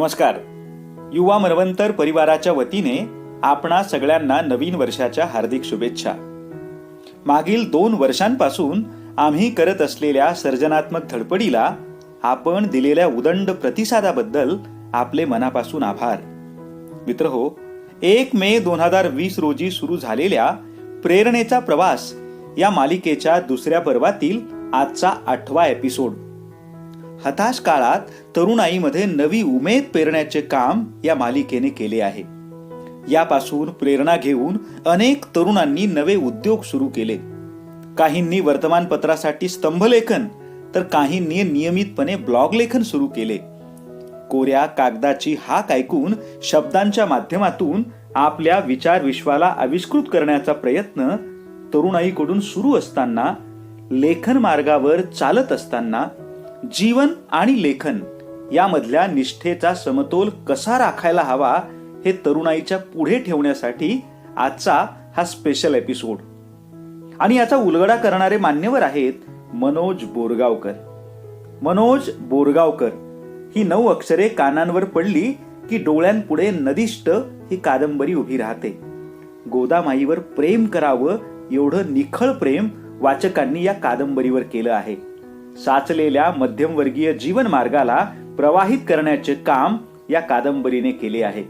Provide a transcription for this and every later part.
नमस्कार. युवा मनवंतर परिवाराच्या वतीने आपणा सगळ्यांना नवीन वर्षाच्या हार्दिक शुभेच्छा. मागील 2 वर्षांपासून आम्ही करत असलेल्या सर्जनात्मक धडपडीला आपण दिलेल्या उदंड प्रतिसादाबद्दल आपले मनापासून आभार. मित्रहो, 1 मे 2020 रोजी सुरू झालेल्या प्रेरणेचा प्रवास या मालिकेच्या दुसऱ्या पर्वातील आजचा 8वा एपिसोड. हताश काळात तरुणाईमध्ये नवी उमेद पेरण्याचे काम या मालिकेने केले आहे. यापासून प्रेरणा घेऊन अनेक तरुणांनी नवे उद्योग सुरू केले. काहींनी वर्तमानपत्रासाठी स्तंभलेखन तर काहींनी नियमितपणे ब्लॉग लेखन सुरू केले. कोऱ्या कागदाची हाक ऐकून शब्दांच्या माध्यमातून आपल्या विचार विश्वाला आविष्कृत करण्याचा प्रयत्न तरुणाईकडून सुरू असताना, लेखन मार्गावर चालत असताना जीवन आणि लेखन यामधल्या निष्ठेचा समतोल कसा राखायला हवा हे तरुणाईच्या पुढे ठेवण्यासाठी आजचा हा स्पेशल एपिसोड. आणि याचा उलगडा करणारे मान्यवर आहेत मनोज बोरगावकर. मनोज बोरगावकर ही 9 अक्षरे कानांवर पडली की डोळ्यांपुढे नदिष्ट ही कादंबरी उभी राहते. गोदामाईवर प्रेम करावं एवढं निखळ प्रेम वाचकांनी या कादंबरीवर केलं आहे. साचलेल्या मध्यमवर्गीय जीवन मार्गाला प्रवाहित करण्याचे काम या कादंबरीने केले आहे.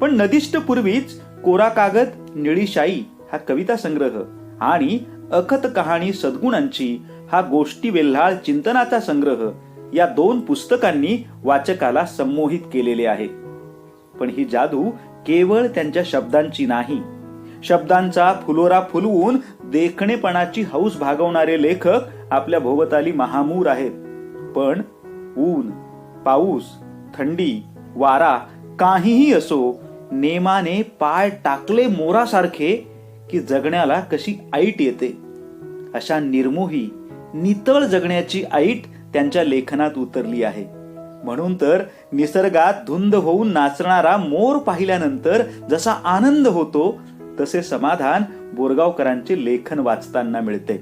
पण नदिष्ट पूर्वीच कोरा कागद निळी शाई हा कविता संग्रह आणि अखत कहाणी सद्गुणांची हा गोष्टी वेल्हाळ चिंतनाचा संग्रह या 2 पुस्तकांनी वाचकाला संमोहित केलेले आहे. पण ही जादू केवळ त्यांच्या शब्दांची नाही. शब्दांचा फुलोरा फुलवून देखणेपणाची हौस भागवणारे लेखक आपल्या भोवताली महामूर आहेत. पण ऊन, पाऊस, थंडी, वारा काहीही असो, नेमाने पाय टाकले मोरासारखे की जगण्याला कशी ऐट येते. अशा निर्मोही नितळ जगण्याची ऐट त्यांच्या लेखनात उतरली आहे. म्हणून तर निसर्गात धुंद होऊन नाचणारा मोर पाहिल्यानंतर जसा आनंद होतो तसे समाधान बोरगावकरांचे लेखन वाचताना मिळते.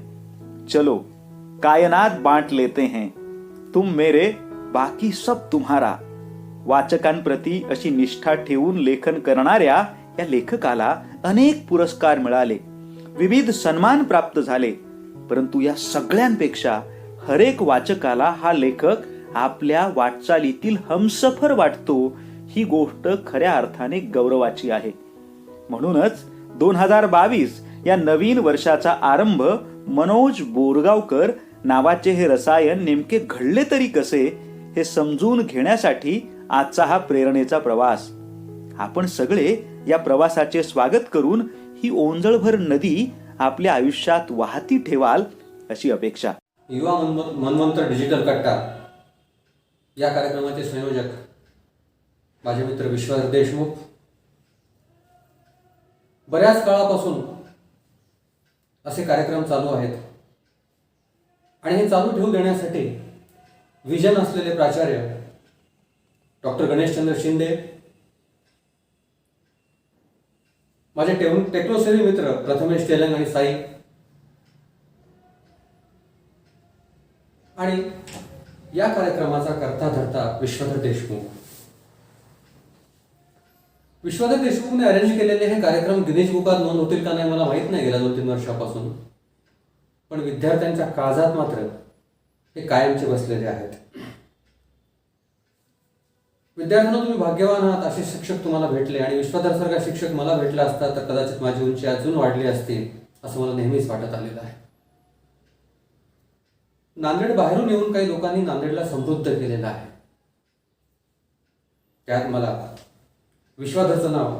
चलो कायनात बांट लेते हैं, तुम मेरे बाकी सब तुम्हारा. वाचकांप्रती अशी निष्ठा ठेवून लेखन करणाऱ्या या लेखकाला अनेक पुरस्कार मिळाले, विविध सन्मान प्राप्त झाले. परंतु या सगळ्यांपेक्षा हरेक वाचकाला हा लेखक आपल्या वाटचालीतील हमसफर वाटतो ही गोष्ट खऱ्या अर्थाने गौरवाची आहे. म्हणूनच 2022 या नवीन वर्षाचा आरंभ मनोज बोरगावकर नावाचे हे रसायन नेमके घडले तरी कसे हे समजून घेण्यासाठी आजचा हा प्रेरणेचा प्रवास. आपण सगळे या प्रवासाचे स्वागत करून ही ओंजळभर नदी आपल्या आयुष्यात वाहती ठेवाल अशी अपेक्षा. युवा मनवंतर डिजिटल कट्टा या कार्यक्रमाचे संयोजक माझे मित्र विश्वास देशमुख. बऱ्याच काळापासून असे कार्यक्रम चालू आहेत आणि हे चालू ठेवू देण्यासाठी विजन असलेले प्राचार्य डॉक्टर गणेशचंद्र शिंदे, माझे टेक्नोसेवी मित्र प्रथमेश तेलंग आणि साई, आणि या कार्यक्रमाचा कर्ता धर्ता विश्वधर देशमुख. विश्वधर देशमुखने अरेंज केलेले हे कार्यक्रम गिनीज बुकात नोंद होतील का नाही मला माहीत नाही गेल्या 2-3 वर्षापासून. पण विद्यार्थ्यांच्या काळजात मात्र हे कायमचे बसलेले आहेत. विद्यार्थ्यांना तुम्ही भाग्यवान आहात, असे शिक्षक तुम्हाला भेटले आणि विश्वधर सारखा शिक्षक मला भेटला असता तर कदाचित माझी उंची अजून वाढली असती असं मला नेहमीच वाटत आलेलं आहे. नांदेड बाहेरून येऊन काही लोकांनी नांदेडला समृद्ध केलेलं आहे. त्यात मला विश्वधरचं नाव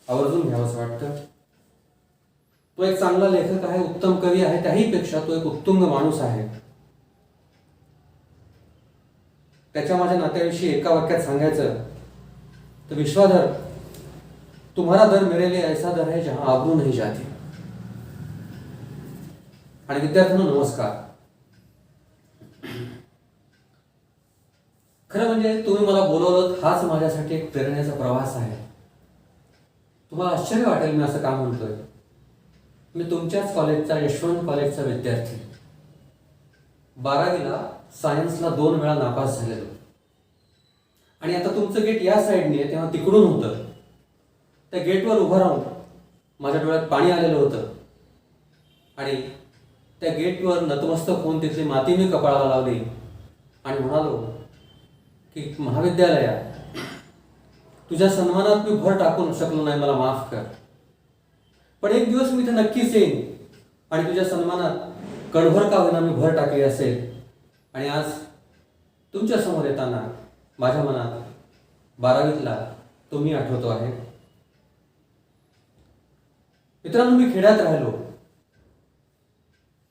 आवर्जून घ्यावंसं वाटतं. तो एक चांगला लेखक आहे, उत्तम कवी आहे, त्याहीपेक्षा तो एक उत्तुंग माणूस आहे. त्याच्या माझ्या नात्याविषयी एका वाक्यात सांगायचं तर विश्वधर, तुम्हारा दर मेरे लिए ऐसा दर है जहां आबरू नहीं जाती. आणि विद्यार्थ्यांना नमस्कार. खरं म्हणजे तुम्ही मला बोलवलं हाच माझ्यासाठी एक प्रेरणेचा प्रवास आहे. तुम्हाला आश्चर्य वाटेल मी असं का म्हणतोय. मी तुमच्याच कॉलेजचा, यशवंत कॉलेजचा विद्यार्थी. 12वीला सायन्सला 2 वेळा नापास झालेलो. आणि आता तुमचं गेट या साईडने आहे, तेव्हा तिकडून होतं. त्या गेटवर उभं राहून माझ्या डोळ्यात पाणी आलेलं होतं आणि त्या गेटवर नतमस्तक होऊन तिथली माती मी कपाळाला लावली आणि म्हणालो की महाविद्यालया, तुझ्या सन्मानात मी भर टाकू शकलो नाही, मला माफ कर. पण एक दिवस मी इथे नक्कीच येईन आणि तुझ्या सन्मानात कणभर का होईना मी भर टाकली असेल. आणि आज तुमच्या समोर येताना माझ्या मनात 12वीतला तो मी आठवतो आहे. मित्रांनो, मी खेड्यात राहिलो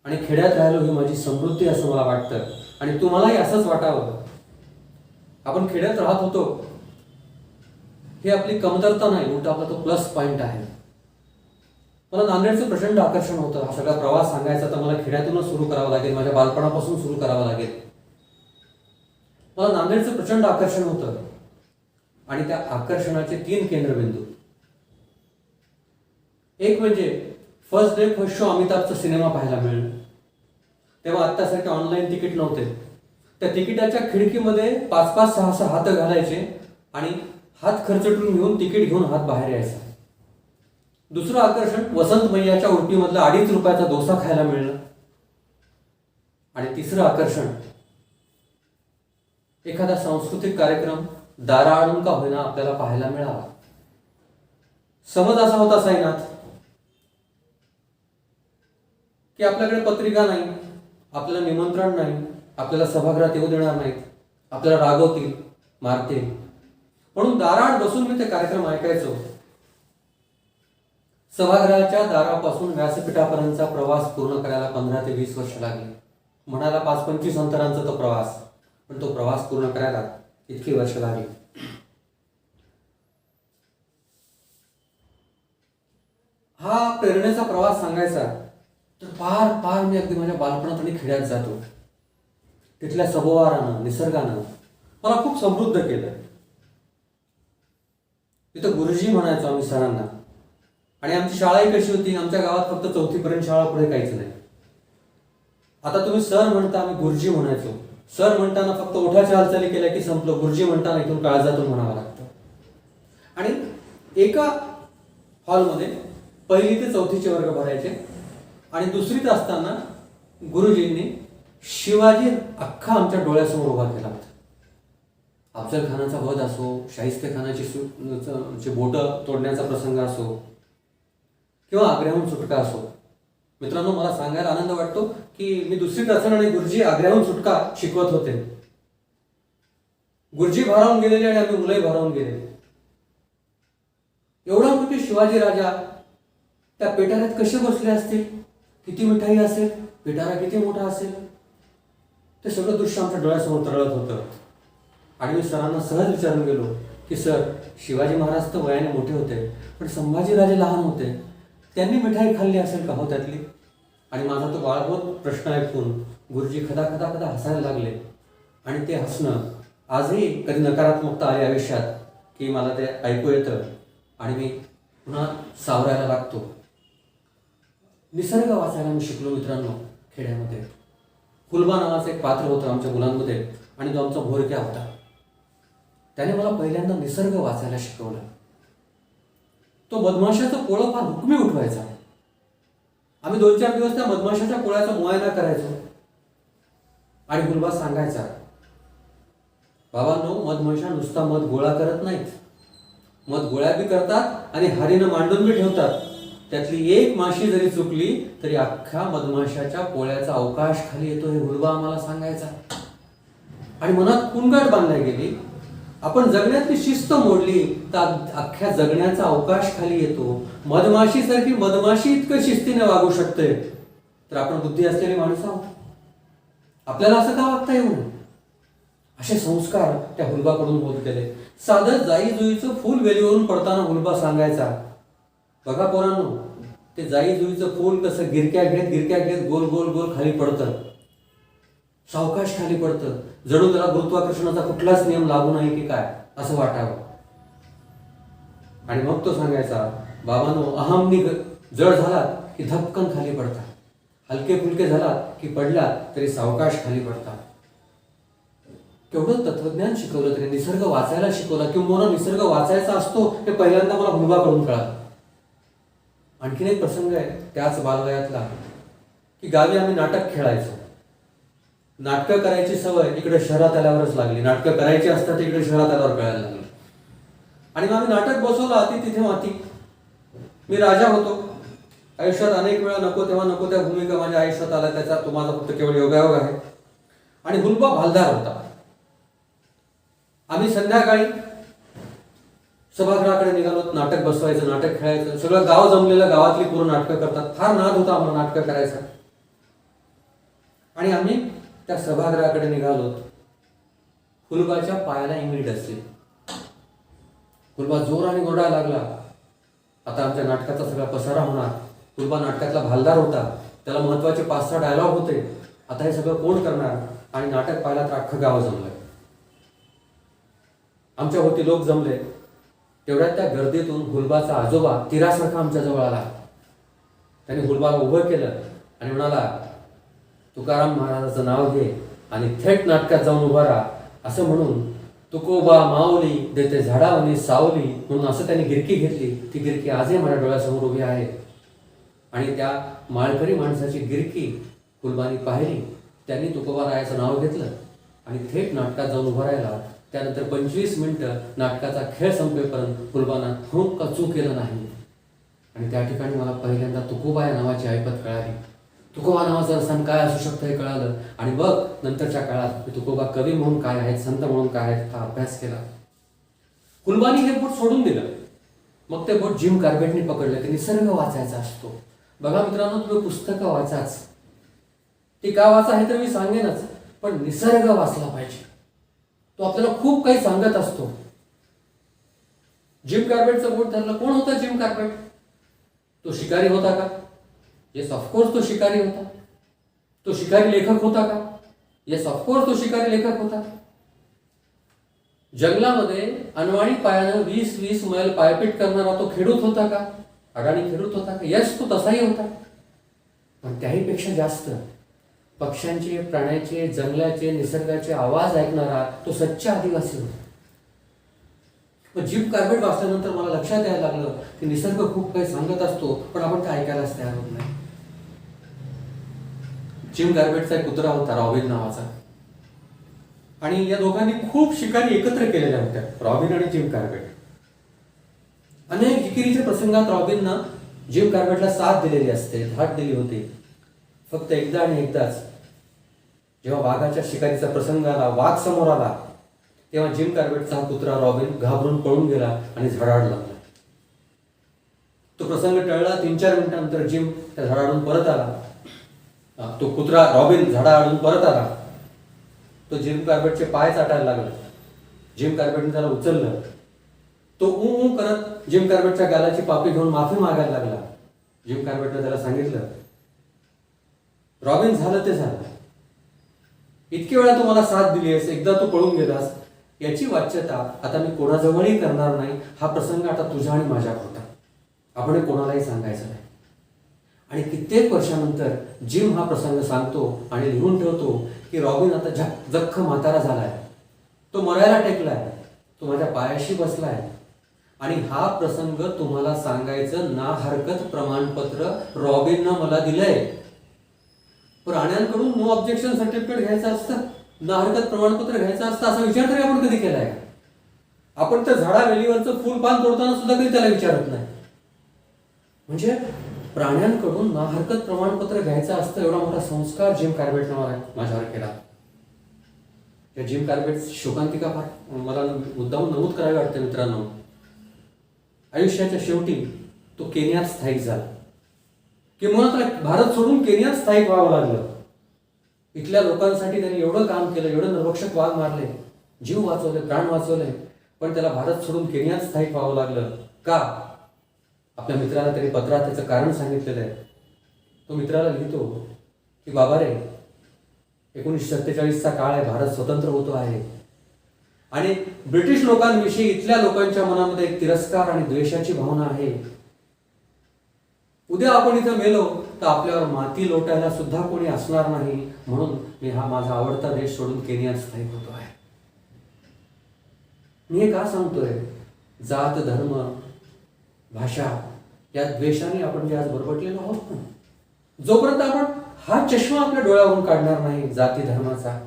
आणि खेड्यात राहिलो ही माझी समृद्धी असं मला वाटतं आणि तुम्हालाही असंच वाटावं. आपण खेड्यात राहत होतो हे आपली कमतरता नाही, उलट आपला तो प्लस पॉइंट आहे. मला नांदेडचं प्रचंड आकर्षण होतं. हा सगळा प्रवास सांगायचा तर मला खेड्यातूनच सुरू करावा लागेल, माझ्या बालपणापासून सुरू करावा लागेल. मला नांदेडचं प्रचंड आकर्षण होतं आणि त्या आकर्षणाचे 3 केंद्रबिंदू. एक म्हणजे फर्स्ट डे फर्स्ट शो अमिताभचा सिनेमा पाहायला मिळणं. तेव्हा आत्तासारखे ऑनलाईन तिकीट नव्हते. त्या तिकिटाच्या खिडकीमध्ये 5-5, 6-6 हात घालायचे आणि हात खर्चटून घेऊन तिकीट घेऊन हात बाहेर यायचा. दुसरं आकर्षण वसंत मैयाच्या उडपीमधला 2.5 रुपयाचा डोसा खायला मिळणं. आणि तिसरं आकर्षण एखादा सांस्कृतिक कार्यक्रम दाराआडून का होईना आपल्याला पाहायला मिळावा. समज असा होता साईनाथ की आपल्याकडे पत्रिका नाही, आपल्याला निमंत्रण नाही, आपल्याला सभागृहात येऊ देणार नाहीत, आपल्याला रागवतील, मारतील, म्हणून दाराआड बसून मी ते कार्यक्रम ऐकायचो. सभागृहाच्या दारापासून व्यासपीठापर्यंतचा प्रवास पूर्ण करायला 15 ते 20 वर्ष लागली. म्हणाला 5-25 अंतरांचा तो प्रवास, पण तो प्रवास पूर्ण करायला इतकी वर्ष लागली. हा प्रेरणेचा प्रवास सांगायचा तर पार पार मी अगदी माझ्या बालपणात आणि खेड्यात जातो. तिथल्या सभोवारानं, निसर्गानं मला खूप समृद्ध केलं. तिथं गुरुजी म्हणायचो आम्ही सरांना. आणि आमची शाळाही कशी होती, आमच्या गावात फक्त 4थी पर्यंत शाळा, पुढे काहीच नाही. आता तुम्ही सर म्हणता, आम्ही गुरुजी म्हणायचो. सर म्हणताना फक्त ओठाच्या हालचाली केल्या की संपलं. गुरुजी म्हणताना इथून काळजातून म्हणावं लागतं. आणि एका हॉलमध्ये 1ली ते 4थीचे वर्ग भरायचे आणि 2रीत असताना गुरुजींनी शिवाजी अख्खा आमच्या डोळ्यासमोर उभा केला होता. अफजल खानाचा वध असो, शाहिस्ते खानाची बोटं तोडण्याचा प्रसंग असो किंवा आग्र्याहून सुटका असो. मित्रांनो, मला सांगायला आनंद वाटतो की मी 2रीत असताना आणि गुरुजी आग्र्याहून सुटका शिकवत होते. गुरुजी भारावून गेलेले आणि आम्ही मुलंही भारावून गेले. एवढा मोठे शिवाजी राजा त्या पेटाऱ्यात कसे बसले असतील, किती मिठाई असेल, पेटारा किती मोठा असेल, ते सगळं दृश्य आमच्या डोळ्यासमोर तरळत होतं. आणि मी सरांना सहज विचारून गेलो की सर, शिवाजी महाराज तर वयाने मोठे होते, पण संभाजीराजे लहान होते, त्यांनी मिठाई खाल्ली असेल का हो त्यातली? आणि माझा तो बाळगोत प्रश्न ऐकून गुरुजी खदा खदा खदा हसायला लागले. आणि ते हसणं आजही कधी नकारात्मकता आली आयुष्यात की मला ते ऐकू येतं आणि मी पुन्हा सावरायला लागतो. निसर्ग वाचायला मी शिकलो मित्रांनो खेड्यामध्ये. फुलबा नावाचं एक पात्र होतं आमच्या मुलांमध्ये आणि तो आमचा भोरक्या होता. त्याने मला पहिल्यांदा निसर्ग वाचायला शिकवलं. तो मधमाशाचं पोळं फार हुकमी उठवायचा. आम्ही 2-4 दिवस त्या मधमाशाच्या पोळ्याचा मुआयना करायचो आणि फुलबा सांगायचा, बाबांनो, मधमाशा नुसता मध गोळा करत नाहीत, मध गोळ्या बी करतात आणि हारीनं मांडून बी ठेवतात. त्यातली एक माशी जरी चुकली तरी अख्ख्या मधमाशाच्या पोळ्याचा अवकाश खाली येतो, हे हुलबा आम्हाला सांगायचा. आणि मनात कुणगाट बांधल्या गेली. आपण जगण्यातली शिस्त मोडली तर अख्ख्या जगण्याचा अवकाश खाली येतो. मधमाशीसारखी मधमाशी इतकं शिस्तीने वागू शकते तर आपण बुद्धी असलेली माणसं आहोत. आपल्याला असं का वागता येऊ नये? असे संस्कार त्या हुलबाकडून होत गेले. साधं जाई जुईचं फूल वेलीवरून पडताना हुलबा सांगायचा, बघा पोरांनो, ते जाई जुईचं फूल कसं गिरक्या घेत गोल गोल गोल खाली पडतं, सावकाश खाली पडतं, जणू त्याला गुरुत्वाकर्षणाचा कुठलाच नियम लागू नाही की काय असं वाटावं. आणि मग तो सांगायचा, बाबांनो, अहमनी जड झालात की धपकन खाली पडतात, हलके फुलके झालात की पडलात तरी सावकाश खाली पडतात. एवढं तत्वज्ञान शिकवलं त्याने, निसर्ग वाचायला शिकवला, किंवा निसर्ग वाचायचा असतो हे पहिल्यांदा मला हुलबाकडून कळालं. आणखीन एक प्रसंग आहे त्याच बालवयातला, की गावी आम्ही नाटक खेळायचो. नाटकं करायची सवय इकडे शहरात आल्यावरच लागली. नाटकं करायची असतात इकडे शहरात आल्यावर कळायला लागली. आणि मग आम्ही नाटक बसवलं अति तिथे माती. मी राजा होतो. आयुष्यात अनेक वेळा नको तेव्हा नको त्या भूमिका माझ्या आयुष्यात आल्या, त्याचा तो माझा फक्त केवळ योगायोग आहे. आणि हुलबा भालदार होता. आम्ही संध्याकाळी सभागृहाकडे निघालो, नाटक बसवायचं, नाटक खेळायचं. सगळं गाव जमलेलं, गावातली पूर्ण नाटकं करतात. फार नाद होता आम्हाला नाटकं करायचा. आणि आम्ही त्या सभागृहाकडे निघालो. हुलबाच्या पायाला इंगळी डसली. हुलबा जोराने ओरडायला लागला. आता आमच्या नाटकाचा सगळा पसारा होणार. हुलबा नाटकातला भालदार होता, त्याला महत्वाचे 5-6 डायलॉग होते. आता हे सगळं कोण करणार? आणि नाटक पाहिला तर अख्खं गाव जमलंय. आमच्या होती लोक जमले. तेवढ्यात त्या गर्दीतून हुलबाचा आजोबा तीरासारखा आमच्या जवळ आला. त्याने हुलबाला उभं केलं आणि म्हणाला, तुकाराम महाराजाचं नाव घे आणि थेट नाटकात जाऊन उभा राहा. असं म्हणून तुकोबा माऊली देते झाडावनी सावली म्हणून असं त्यांनी गिरकी घेतली. ती गिरकी आजही माझ्या डोळ्यासमोर उभी आहे. आणि त्या माळकरी माणसाची गिरकी हुलबानी पाहिली. त्यांनी तुकोबा रायाचं नाव घेतलं आणि थेट नाटकात जाऊन उभा राहिला. त्यानंतर 25 मिनिटं नाटकाचा खेळ संपेपर्यंत हुलबाना हुंक चूक केलं नाही. आणि त्या ठिकाणी मला पहिल्यांदा तुकोबा या नावाची ऐपत कळाली. तुकोबा नावाचं स्थान काय असू शकतं हे कळालं. आणि बघ नंतरच्या काळात तुकोबा कवी म्हणून काय आहेत, संत म्हणून काय आहेत हा अभ्यास केला. हुलबानी हे बोट सोडून दिलं. मग ते बोट जिम कार्बेटने पकडलं की निसर्ग वाचायचा असतो. बघा मित्रांनो, तुम्ही पुस्तकं वाचाच. ती का वाचा हे तर मी सांगेनच, पण निसर्ग वाचला पाहिजे. तो आपल्याला खूप काही सांगत असतो. जिम कार्बेटचं बोट धरलं. कोण होता जिम कार्बेट? तो शिकारी होता का? येस ऑफकोर्स तो शिकारी होता. तो शिकारी लेखक होता का? येस ऑफकोर्स तो शिकारी लेखक होता. जंगलामध्ये अनवाणी पायानं 20-20 मैल पायपीट करणारा तो खेडूत होता का? अडाणी खेडूत होता का? येस तो तसाही होता. पण त्याहीपेक्षा जास्त पक्ष्यांचे, प्राण्याचे, जंगलाचे, निसर्गाचे आवाज ऐकणारा तो सच्चा आदिवासी होता. पण जिम कार्बेट वाचल्यानंतर मला लक्षात यायला लागलं की निसर्ग खूप काही सांगत असतो, पण आपण ते ऐकायलाच तयार होत नाही. जिम कार्बेटचा एक कुत्रा होता रॉबिन नावाचा. आणि या दोघांनी खूप शिकारी एकत्र केलेल्या होत्या, रॉबिन आणि जिम कार्बेट. अनेक जिकिरीच्या प्रसंगात रॉबिननं जिम कार्बेटला साथ दिलेली असते, धाट दिली होती. फक्त एकदा आणि एकदाच जेव्हा वाघाच्या शिकारीचा प्रसंग आला, वाघ समोर आला, तेव्हा जिम कार्बेटचा हा कुत्रा रॉबिन घाबरून पळून गेला आणि झाडाड लागला. तो प्रसंग टळला. 3-4 मिनिटांनंतर जिम त्या झाडाडून परत आला. तो कुत्रा रॉबिन झाडाडून परत आला. तो जिम कार्बेटचे पाय चाटायला लागला. जिम कार्बेटने त्याला उचललं. तो ऊ करत जिम कार्बेटच्या गालाची पापी घेऊन माफी मागायला लागला. जिम कार्बेटने त्याला सांगितलं, रॉबिन झालं ते झालं. इतके वेळा तू मला साथ दिली आहेस, एकदा तू पळून गेलास, याची वाच्यता आता मी कोणाजवळही करणार नाही. हा प्रसंग आता तुझ्या आणि माझ्या होता. आपण कोणालाही सांगायचं नाही. आणि कित्येक वर्षानंतर जिम हा प्रसंग सांगतो आणि लिहून ठेवतो की रॉबिन आता जख्ख म्हातारा झालाय, तो मरायला टेकलाय, तो माझ्या पायाशी बसलाय आणि हा प्रसंग तुम्हाला सांगायचं ना हरकत प्रमाणपत्र रॉबिननं मला दिलंय. प्राण्यांकडून नो ऑब्जेक्शन सर्टिफिकेट घ्यायचं असतं, ना हरकत प्रमाणपत्र घ्यायचं असतं, असा विचार तरी आपण कधी केलाय? आपण त्या झाडावेलीवरचं फुल पान तोडताना सुद्धा कधी त्याला विचारत नाही. म्हणजे प्राण्यांकडून ना हरकत प्रमाणपत्र घ्यायचं असतं, एवढा मोठा संस्कार जिम कार्बेटनं माझ्यावर केला. त्या जिम कार्बेट शोकांतिका फार मला मुद्दाम नमूद करावी वाटते मित्रांनो. आयुष्याच्या शेवटी तो केनियात स्थायिक झाला. किंवा त्याला भारत सोडून केनियात स्थायिक व्हावं लागलं. इथल्या लोकांसाठी त्यांनी एवढं काम केलं, एवढं नरभक्षक वाघ मारले, जीव वाचवले, प्राण वाचवले, पण त्याला भारत सोडून केनियात स्थायिक व्हावं लागलं. का? आपल्या मित्राला त्यांनी पत्रात त्याचं कारण सांगितलेलं आहे. तो मित्राला लिहितो की बाबा रे, 1947चा काळ आहे, भारत स्वतंत्र होतो आहे आणि ब्रिटिश लोकांविषयी इथल्या लोकांच्या मनामध्ये एक तिरस्कार आणि द्वेषाची भावना आहे. उद्या आपण इथं मेलो तर आपल्यावर माती लोटायला सुद्धा कोणी असणार नाही, म्हणून मी हा माझा आवडता देश सोडून केनियात स्थायिक होतो आहे. मी हे का सांगतोय? जात धर्म भाषा या द्वेषाने आपण जे आज बरबटलेलो आहोत ना, जोपर्यंत आपण हा चष्मा आपल्या डोळ्यावरून काढणार नाही जाती धर्माचा,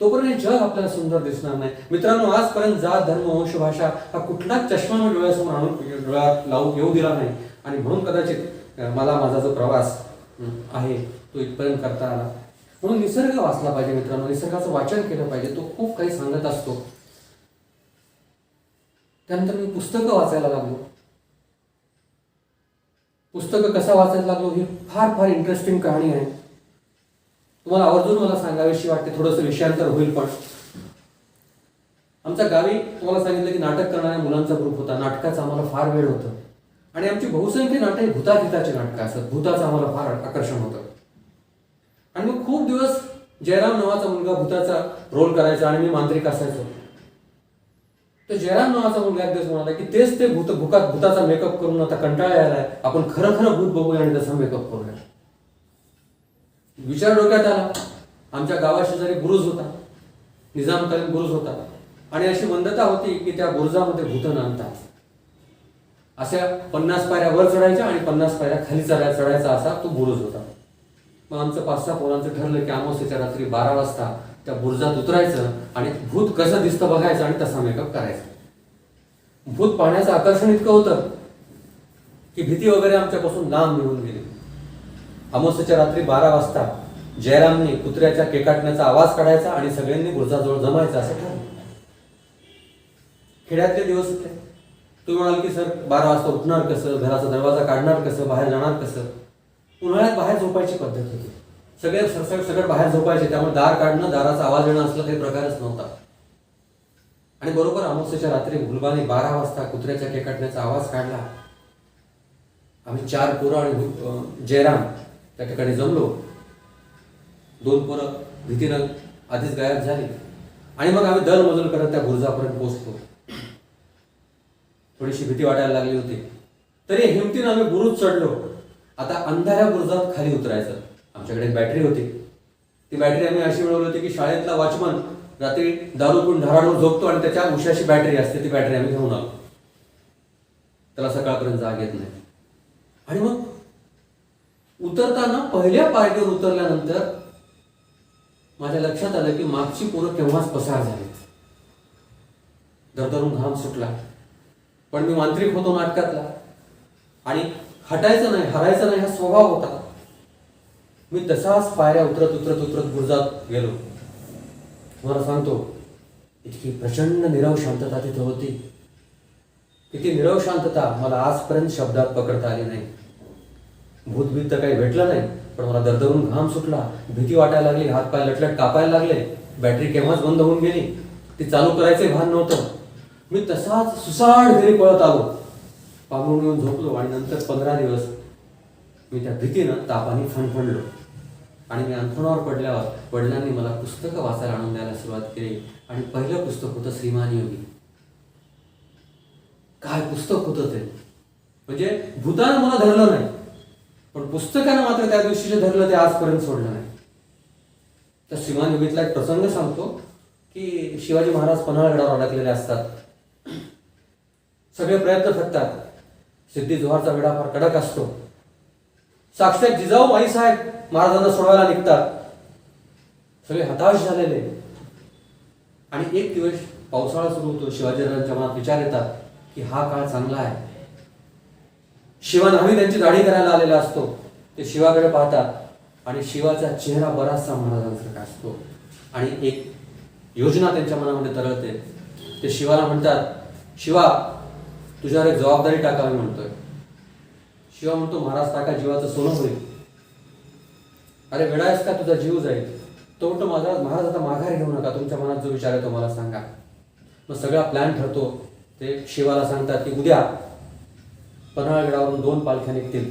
तोपर्यंत हे जग आपल्याला सुंदर दिसणार नाही. मित्रांनो, आजपर्यंत जात धर्म वंश भाषा हा कुठलाच चष्मा मी डोळ्यासमोर आणून डोळ्यात लावून येऊ दिला नाही. आणि म्हणून कदाचित मला माझा जो प्रवास आहे तो इथपर्यंत करता आला. म्हणून निसर्ग वाचला पाहिजे मित्रांनो, निसर्गाचं वाचन केलं पाहिजे. तो खूप काही सांगत असतो. त्यानंतर मी पुस्तकं वाचायला लागलो. पुस्तकं कसं वाचायला लागलो ही फार फार इंटरेस्टिंग कहाणी आहे. तुम्हाला आवर्जून मला सांगावीशी वाटते. थोडंसं विषयांतर होईल, पण आमच्या गावी तुम्हाला सांगितलं की नाटक करणाऱ्या मुलांचा ग्रुप होता. नाटकाचं आम्हाला फार वेळ होतं आणि आमची बहुसंख्य नाटक भूतागीताची नाटकं असत. भूताचं आम्हाला फार आकर्षण होतं. आणि मग खूप दिवस जयराम नावाचा मुलगा भूताचा रोल करायचा आणि मी मांत्रिक असायचो. तर जयराम नावाचा मुलगा एक दिवस म्हणाला की तेच ते भूताचा मेकअप करून आता कंटाळा यायलाय, आपण खरं खरं भूत बघूया आणि तसा मेकअप करूया. विचार डोक्यात आला. आमच्या गावाशेजारी बुरुज होता, निजामकालीन बुरुज होता आणि अशी बंधता होती की त्या बुरुजामध्ये भूत नांदतात. अशा 50 पायऱ्या वर चढायच्या आणि 50 पायऱ्या खाली चढायचा असा तो बुरुज होता. मग आमचं 5-6 पोरांचं ठरलं की अमावस्येच्या रात्री 12 वाजता त्या बुरुजात उतरायचं आणि भूत कसं दिसतं बघायचं आणि तसा मेकअप करायचा. भूत पाहण्याचं आकर्षण इतकं होतं की भीती वगैरे आमच्यापासून लांब निघून गेली. अमावस्येच्या रात्री 12 वाजता जयरामने कुत्र्याच्या केकाटण्याचा आवाज काढायचा आणि सगळ्यांनी बुरुजाजवळ जमायचं असं ठरलं. खेड्यातले दिवस होते. तुम्ही म्हणाल की सर 12 वाजता उठणार कसं, घराचा दरवाजा काढणार कसं, बाहेर जाणार कसं? उन्हाळ्यात बाहेर झोपायची पद्धत होती. सगळे सरसकट बाहेर झोपायचे, त्यामुळे दार काढणं, दाराचा आवाज येणं असलं काही प्रकारच नव्हता. आणि बरोबर अमावस्येच्या रात्री मुलबाने 12 वाजता कुत्र्याच्या केकाटण्याचा आवाज काढला. आम्ही 4 पोरं आणि जयराम त्या ठिकाणी जमलो. 2 पोरं भीतीनं आधीच गायब झाली आणि मग आम्ही दलमजल करत त्या बुरुजापर्यंत पोहोचलो. थोडीशी भीती वाटायला लागली होती, तरी हिमतीनं आम्ही बुरुज चढलो. आता अंधाऱ्या बुरुजात खाली उतरायचं. आमच्याकडे एक बॅटरी होती. ती बॅटरी आम्ही अशी मिळवली होती की शाळेतला वॉचमन रात्री दारू पिऊन ढाराढूर झोपतो आणि त्याच्या उशाशी बॅटरी असते, ती बॅटरी आम्ही घेऊन आलो. त्याला सकाळपर्यंत जाग येत नाही. आणि मग उतरताना पहिल्या पायरीवर उतरल्यानंतर माझ्या लक्षात आलं की मागची पोरं केव्हाच पसार झालीत. दरदरून घाम सुटला. पण मी मांत्रिक होतो नाटकातला आणि हटायचं नाही, हरायचं नाही हा स्वभाव होता. मी तसाच पायऱ्या उतरत उतरत उतरत बुरुजात गेलो. तुम्हाला सांगतो, इतकी प्रचंड नीरव शांतता तिथे होती. किती नीरव शांतता मला आजपर्यंत शब्दात पकडता आली नाही. भूतभीत तर काही भेटलं नाही, पण मला दरदरून घाम सुटला, भीती वाटायला लागली, हातपाय लटलट कापायला लागले. बॅटरी केव्हाच बंद होऊन गेली, ती चालू करायचं भान नव्हतं. मी तसाच सुसाड घरी पळत आलो, पांघरून येऊन झोपलो आणि नंतर 15 दिवस मी त्या भीतीनं तापाने फणफणलो. आणि मी अंथरुणावर पडल्यावर वडिलांनी मला पुस्तकं वाचायला आणून द्यायला सुरुवात केली आणि पहिलं पुस्तक होतं श्रीमान योगी. काय पुस्तक होतं ते! म्हणजे भूतानं मला धरलं नाही, पण पुस्तकानं मात्र त्या दिवशी जे धरलं ते आजपर्यंत सोडलं नाही. तर श्रीमान योगीतला एक प्रसंग सांगतो की शिवाजी महाराज पन्हाळगडावर अडकलेले असतात. सगळे प्रयत्न थकतात. सिद्धी जोहरचा वेढा फार कडक असतो. साक्षात जिजाऊ माईसाहेब महाराजांना सोडवायला निघतात. सगळे हताश झालेले. आणि एक दिवस पावसाळा सुरू होतो. शिवाजीराजांच्या मनात विचार येतात की हा काळ चांगला आहे. शिवा न्हावी त्यांची दाढी करायला आलेला असतो. ते शिवाकडे पाहतात आणि शिवाचा चेहरा बराचसा महाराजांसारखा असतो. आणि एक योजना त्यांच्या मनामध्ये तरळते. ते शिवाला म्हणतात, शिवा तुझ्यावर एक जबाबदारी टाकावी म्हणतोय. शिवा म्हणतो, महाराज टाका, जीवाचं सोनं होईल. अरे वेळायस का, तुझा जीव जाईल. तो म्हणतो, महाराज आता माघार घेऊ नका, तुमच्या मनात जो विचार आहे तो मला सांगा. मग सगळा प्लॅन ठरतो. ते शिवाला सांगतात की उद्या पन्हाळगडावरून 2 पालख्या निघतील,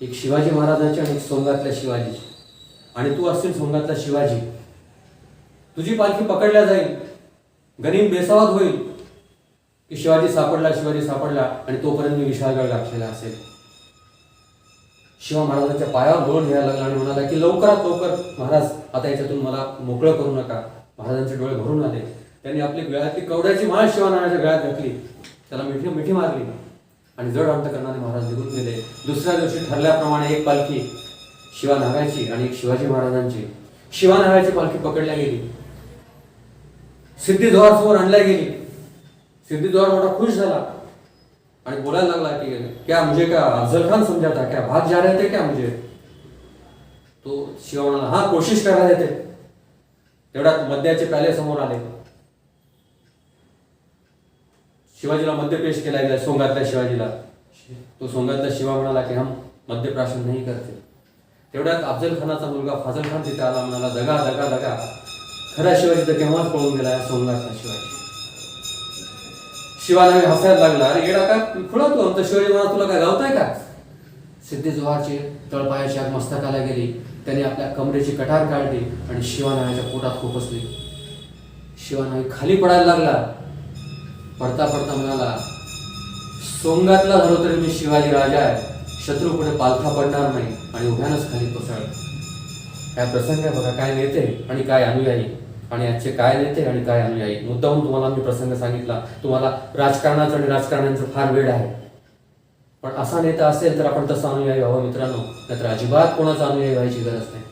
एक शिवाजी महाराजांची आणि एक सोंगातल्या शिवाजी, आणि तू असशील सोंगातला शिवाजी. तुझी पालखी पकडल्या जाईल. गनिम बेसावत होईल की शिवाजी सापडला आणि तोपर्यंत मी विशाळगड गाठलेला असेल. शिवा महाराजांच्या पायावर लोळून घ्यायला लागला आणि म्हणाला की लवकरात लवकर महाराज आता याच्यातून मला मोकळं करू नका. महाराजांचे डोळे भरून आले. त्यांनी आपली गळ्यातली कवड्याची माळ शिवानाच्या गळ्यात घातली, त्याला मिठी मिठी मारली आणि जड अंतकरणाने महाराज निघून गेले. दुसऱ्या दिवशी ठरल्याप्रमाणे एक पालखी शिवा नागायची आणि एक शिवाजी महाराजांची. शिवा नागायची पालखी पकडल्या गेली, सिद्धी जोहर समोर आणल्या गेली. सिद्धी जोहर मोठा खुश झाला आणि बोलायला लागला की क्या मुझे क्या अफजल खान समझा था, क्या भाग जा रहे थे क्या मुझे. तो शिवा म्हणाला हा कोशिश करा देते. तेवढ्यात मद्याचे प्याले समोर आले. शिवाजीला मद्य पेश केला गेला, सोंगातल्या शिवाजीला. तो सोंगातला शिवा म्हणाला की हम मद्यप्राशन नाही करते. तेवढ्यात अफजल खानाचा मुलगा फाजल खान तिथे आला, म्हणाला दगा दगा दगा. खरा शिवाजी तर केव्हाच पळून गेला सोंगातला शिवाजी. शिवाला हसायला लागला, अरे येडा का खुळा तू, आमचा शिवाजी महाराज तुला काय गावताय का. सिद्धी जोहरची तळपायाची आग मस्तकाला गेली. त्याने आपल्या कमरेची कटार काढली आणि शिवानाच्या पोटात खुपसली. शिवानाई खाली पडायला लागला. पडता पडता म्हणाला सोंगातला झालो तरी मी शिवाजी राजा आहे, शत्रू पुढे पालथा पडणार नाही आणि उभ्यानच खाली कोसळ. काय प्रसंग आहे बघा, काय नेते आणि काय अनुयायी, आणि आजचे काय नेते आणि काय अनुयायी. मुद्दाहून तुम्हाला मी प्रसंग सांगितला. तुम्हाला राजकारणाचं आणि राजकारण्यांचं फार वेळ आहे, पण असा नेता असेल तर आपण तसा अनुयायी व्हावं मित्रांनो, नाहीतर अजिबात कोणाचा अनुयायी व्हायची गरज नाही.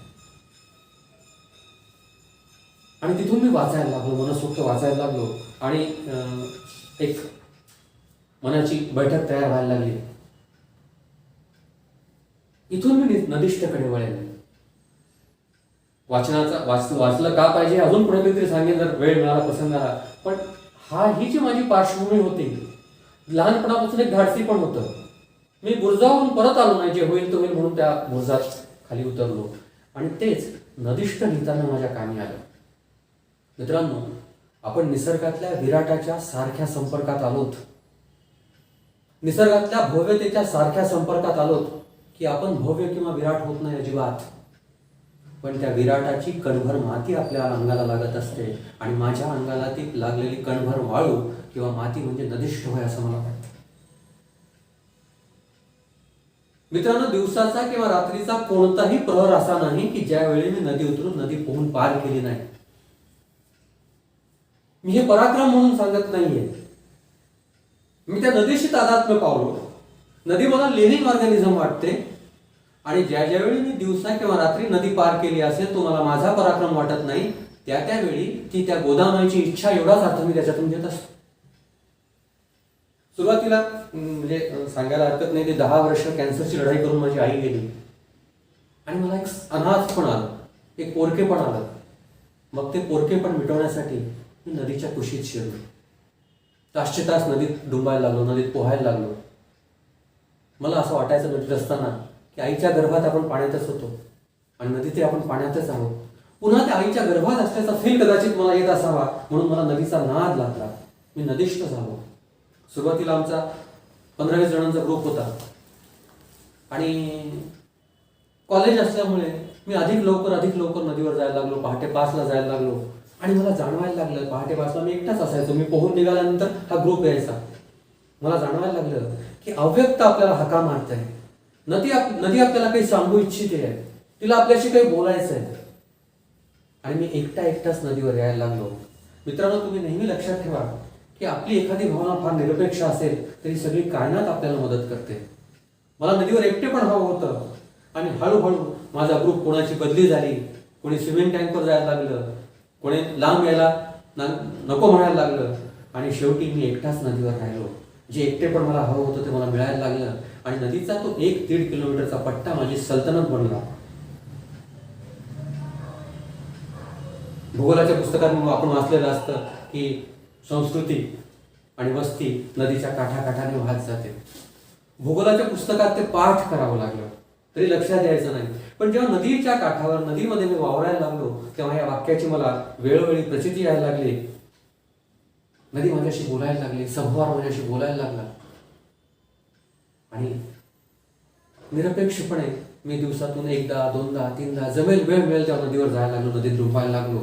आणि तिथून मी वाचायला लागलो, मनसोक्त वाचायला लागलो आणि एक मनाची बैठक तयार व्हायला लागली. इथून मी नदीष्टकडे वळेल. वाचलं का पाहिजे अजून पुढे काहीतरी सांगेन जर वेळ मिळाला, प्रसंग आला. पण ही जी माझी पार्श्वभूमी होती, लहानपणापासून एक धाडसी पण होतं. मी बुरजावरून परत आलो नाही, जे होईल तो होईल म्हणून त्या बुरजात खाली उतरलो आणि तेच नदीष्ट लिहिताना माझ्या कामी आलं. मित्रांनो, आपण निसर्गातल्या विराटाच्या सारख्या संपर्कात आलोत, निसर्गातल्या भव्यतेच्या सारख्या संपर्कात आलोत की आपण भव्य किंवा विराट होत नाही अजिबात, पण त्या विराटाची कणभर माती आपल्या अंगाला लागत असते आणि माझ्या अंगाला ती लागलेली कणभर वाळू किंवा माती म्हणजे नदीष्ट होय असं मला वाटतं. मित्रांनो, दिवसाचा किंवा रात्रीचा कोणताही प्रहर असा नाही की ज्यावेळी मी नदी उतरून नदी पोहून पार केली नाही. मी हे पराक्रम म्हणून सांगत नाहीये. मी त्या नदीशी तादात्म्य पावलो. नदी मला लिव्हिंग ऑर्गॅनिझम वाटते आणि ज्यावेळी मी दिवसा किंवा रात्री नदी पार केली असेल तो मला माझा पराक्रम वाटत नाही. त्यावेळी ती त्या गोदामाची इच्छा एवढाच अर्थ मी त्याच्यातून घेत असतो. सुरुवातीला म्हणजे सांगायला हरकत नाही, ते 10 वर्ष कॅन्सरची लढाई करून माझी आई गेली आणि मला एक अनाथ पण आलं, एक पोरके पण आलं. मग ते पोरके पण मिटवण्यासाठी मी नदीच्या कुशीत शिरलो. तासचे तास नदीत डुंबायला लागलो, नदीत पोहायला लागलो. मला असं वाटायचं नदीत असताना की आईच्या गर्भात आपण पाण्यातच होतो आणि नदीत आपण पाण्यातच आहोत. पुन्हा त्या आईच्या गर्भात असल्याचा फील कदाचित मला येत असावा म्हणून मला नदीचा नाद लागला. मी नदीष्ट झालो. सुरुवातीला आमचा 15-20 जणांचा ग्रुप होता आणि कॉलेज असल्यामुळे मी अधिक लवकर नदीवर जायला लागलो. पहाटे 5ला जायला लागलो आणि मला जाणवायला लागलं पहाटे 5ला मी एकटाच असायचो. मी पोहून निघाल्यानंतर हा ग्रुप यायचा. मला जाणवायला लागलं की अव्यक्त आपल्याला हाका मारत आहे. नदी आपल्याला काही सांगू इच्छिते आहे, तिला आपल्याशी काही बोलायचं आहे आणि मी एकटाच नदीवर यायला लागलो. मित्रांनो, तुम्ही नेहमी लक्षात ठेवा की आपली एखादी भावना फार निरपेक्ष असेल तरी सगळी कायनात आपल्याला मदत करते. मला नदीवर एकटे पण हवं होतं आणि हळूहळू माझा ग्रुप कोणाची बदली झाली. कोणी स्विमिंग टँकवर जायला लागलं, कोणी लांब यायला नको म्हणायला लागलं आणि शेवटी मी एकटाच नदीवर राहिलो. जे एकटे पण मला हवं होतं ते मला मिळायला लागलं आणि नदीचा तो 1-1.5 किलोमीटरचा पट्टा माझी सल्तनत बनला. भूगोलाच्या पुस्तकात आपण वाचलेलं असतं की संस्कृती आणि वस्ती नदीच्या काठाकाठाने वाहत जाते. भूगोलाच्या पुस्तकात ते पाठ करावं लागलं तरी लक्षात यायचं नाही. पण जेव्हा नदीच्या काठावर नदीमध्ये मी वावरायला लागलो तेव्हा या वाक्याची मला वेळोवेळी प्रचिती यायला लागली. नदी माझ्याशी बोलायला लागली, संभार माझ्याशी बोलायला लागला आणि निरपेक्षपणे मी दिवसातून 1दा 2दा 3दा जमेल वेळ मिळेल तेव्हा नदीवर जायला लागलो, नदीत डुंबायला लागलो.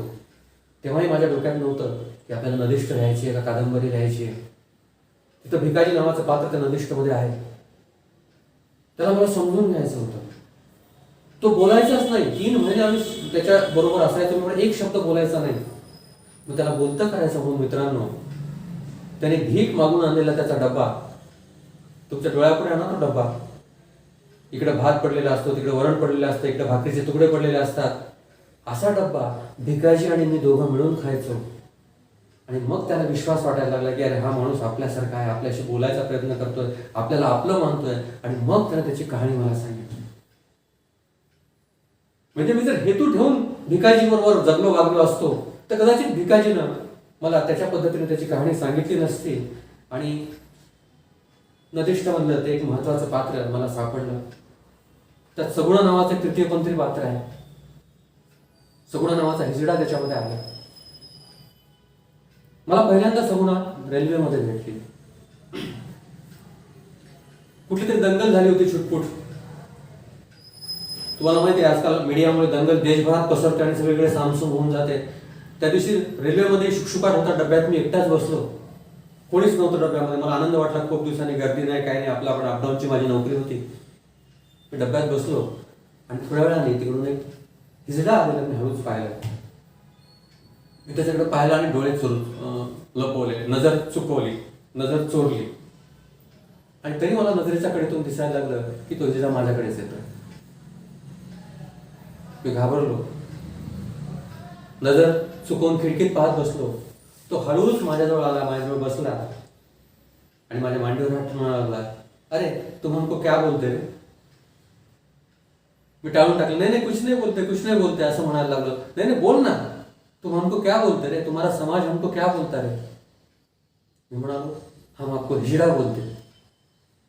तेव्हाही माझ्या डोक्यात नव्हतं की आपल्याला नदीष्ट लिहायची आहे का कादंबरी लिहायची आहे. तिथं भिकाजी नावाचं पात्र त्या नदीष्टमध्ये आहे, त्याला मला समजून घ्यायचं होतं. तो बोलायचाच नाही. 3 महिने आम्ही त्याच्या बरोबर असायचो, पण एक शब्द बोलायचा नाही. मग त्याला बोलतं करायचं म्हणून मित्रांनो त्याने भीक मागून आणलेला त्याचा डब्बा तुमच्या डोळ्यापुढे आणा तो डब्बा. इकडे भात पडलेला असतो, तिकडे वरण पडलेलं असतं, इकडे भाकरीचे तुकडे पडलेले असतात. असा डब्बा भिकाजी आणि मी दोघं मिळून खायचो. आणि मग त्याला विश्वास वाटायला लागला की अरे हा माणूस आपल्यासारखा आहे, आपल्याशी बोलायचा प्रयत्न करतोय, आपल्याला आपलं मानतोय. आणि मग त्याने त्याची कहाणी मला सांगितली. म्हणजे मी जर हेतू ठेवून भिकाजी बरोबर जगलो वागलो असतो तर कदाचित भिकाजीनं मला त्याच्या पद्धतीने त्याची कहाणी सांगितली नसती. आणि नदिष्ठमधलं ते एक महत्वाचं पात्र मला सापडलं. त्यात सगुणा नावाचं एक तृतीयपंथी पात्र आहे. सगुणा नावाचा हिजडा त्याच्यामध्ये आला. मला पहिल्यांदा सगुणा रेल्वेमध्ये भेटली. कुठली तरी दंगल झाली होती छुटपुट. तुम्हाला माहिती आहे आजकाल मीडियामुळे दंगल देशभरात पसरते आणि सगळीकडे सामसूम होऊन जाते. त्या दिवशी रेल्वेमध्ये शुकशुकाट होता. डब्यात मी एकटाच बसलो, कोणीच नव्हतं डब्यामध्ये. मला आनंद वाटला, खूप दिवसांनी गर्दी नाही, काही नाही, आपलं आपण अपडाऊनची माझी नोकरी होती. मी डब्यात बसलो आणि थोड्या वेळाने तिकडून एक हिजडा आलेला मी हळूच पाहिलं. मी त्याच्याकडे पाहिलं आणि डोळे लपवले, नजर चुकवली, नजर चोरली. आणि तरी मला नजरेच्या कडेतून दिसायला लागलं की तो हिजडा माझ्याकडेच येतोय. मी घाबरलो, नजर चुकवून खिडकीत पाहत बसलो. तो हळूच माझ्याजवळ आला, माझ्याजवळ बसला आणि माझ्या मांडीवर हात म्हणायला लागला, अरे तुम हमको क्या बोलते रे? मी टाळून टाकलं, नाही नाही कुछ नहीं बोलते, कुछ नहीं बोलते असं म्हणायला लागलो. नाही नाही बोल ना, तुम हमको क्या बोलते रे? तुम्हारा समाज हमको क्या बोलता रे? मी म्हणालो, हम आपको हिजडा बोलते.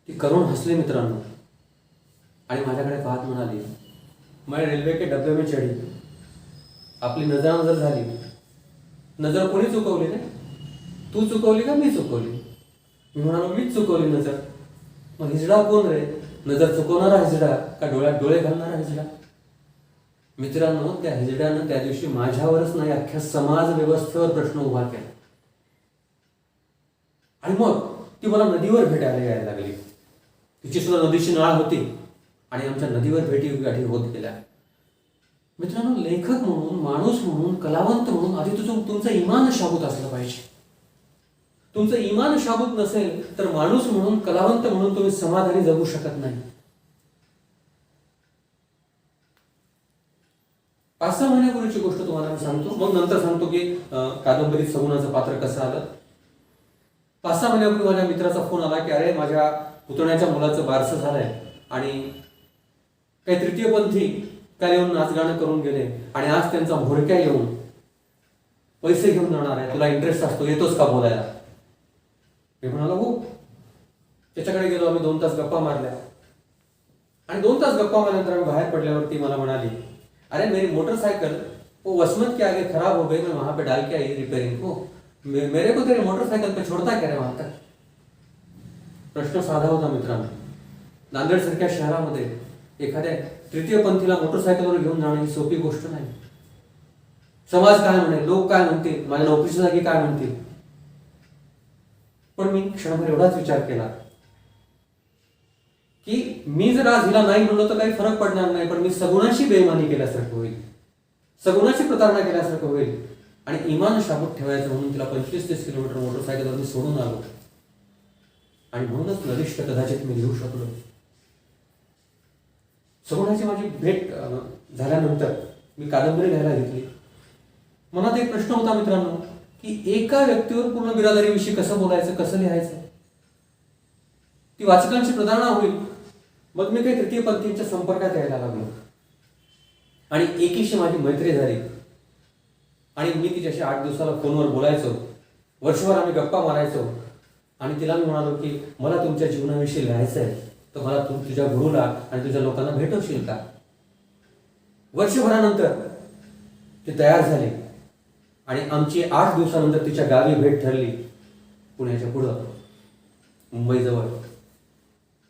ती करुण हसली मित्रांनो आणि माझ्याकडे पाहत म्हणाली, मैं रेल्वे के डब्बे में चढी. आपली नजर झाली. नजर कोणी चुकवली रे? तू चुकवली का मी चुकवली? मी म्हणालो मीच चुकवली नजर. मग हिजडा कोण रे? नजर चुकवणारा हिजडा का डोळ्यात डोळे घालणारा हिजडा? मित्रांनो त्या हिजड्यानं त्या दिवशी माझ्यावरच नाही अख्ख्या समाज व्यवस्थेवर प्रश्न उभा केला. आणि मग ती मला नदीवर भेटायला यायला लागली. तिची सुद्धा नदीची नाळ होती आणि आमच्या नदीवर भेटी गाठी होत गेल्या. मित्रांनो लेखक म्हणून, माणूस म्हणून, कलावंत म्हणून आधी तुमचं इमान शाबूत असलं पाहिजे. तुमचं इमान शाबूत नसेल तर माणूस म्हणून, कलावंत म्हणून तुम्ही समाधानी जगू शकत नाही. 5-6 महिन्यापूर्वीची गोष्ट तुम्हाला मी सांगतो, मग नंतर सांगतो की कादंबरीत सगुणाचं पात्र कसं आलं. 5-6 महिन्यापूर्वी माझ्या मित्राचा फोन आला की अरे माझ्या पुतण्याच्या मुलाचं बारसं झालंय आणि काही तृतीयपंथी काल येऊन नाचगाणं करून गेले आणि आज त्यांचा भोरक्या येऊन पैसे घेऊन जाणार आहे, तुला इंटरेस्ट असतो, येतोस का बोलायला? मी म्हणालो हो. त्याच्याकडे गेलो, आम्ही 2 तास गप्पा मारल्या आणि 2 तास गप्पा मारल्यानंतर आम्ही बाहेर पडल्यावरती मला म्हणाली, अरे मेरी मोटरसाइकिल वो वसमत के आगे खराब हो गई, मैं वहां पे डाल के आई रिपेयरिंग को, मेरे को तेरी मोटरसाइकिल पे छोड़ता क्या रे वहां तक? प्रश्न साधा होता मित्रांनो. नांदेड सारख्या शहरामध्ये एखाद्या तृतीयपंथीला मोटरसायकलवर घेऊन जाणं ही सोपी गोष्ट नाही. समाज काय म्हणेल, लोक काय म्हणतील, माझ्या नोकरीच्या जागी काय म्हणतील. पण मी क्षणभर एवढाच विचार केला की मी जर आज हिला नाही म्हणलो तर काही फरक पडणार नाही, पण मी सगुणाची बेईमानी केल्यासारखं होईल, सगुणाची प्रतारणा केल्यासारखं होईल. आणि इमान शाबूत ठेवायचं म्हणून तिला 25-30 किलोमीटर मोटरसायकलवर मी सोडून आलो आणि म्हणूनच नदिष्ट कदाचित मी लिहू शकलो. सगुणाची माझी भेट झाल्यानंतर मी कादंबरी लिहायला घेतली. मनात एक प्रश्न होता मित्रांनो की एका व्यक्तीवर पूर्ण बिरादरीविषयी कसं बोलायचं, कसं लिहायचं. ती वाचकांची प्रतारणा होईल. मग मी काही तृतीयपंथींच्या संपर्कात यायला लागलो आणि एकीशी माझी मैत्री झाली आणि मी तिच्याशी 8 दिवसाला फोनवर बोलायचो, वर्षभर आम्ही गप्पा मारायचो. आणि तिला मी म्हणालो की मला तुमच्या जीवनाविषयी लिहायचं आहे, तर मला तू तुझ्या गुरुला आणि तुझ्या लोकांना भेटवशील का? वर्षभरानंतर ती तयार झाली आणि आमची 8 दिवसानंतर तिच्या गावी भेट ठरली, पुण्याच्या पुढं मुंबईजवळ.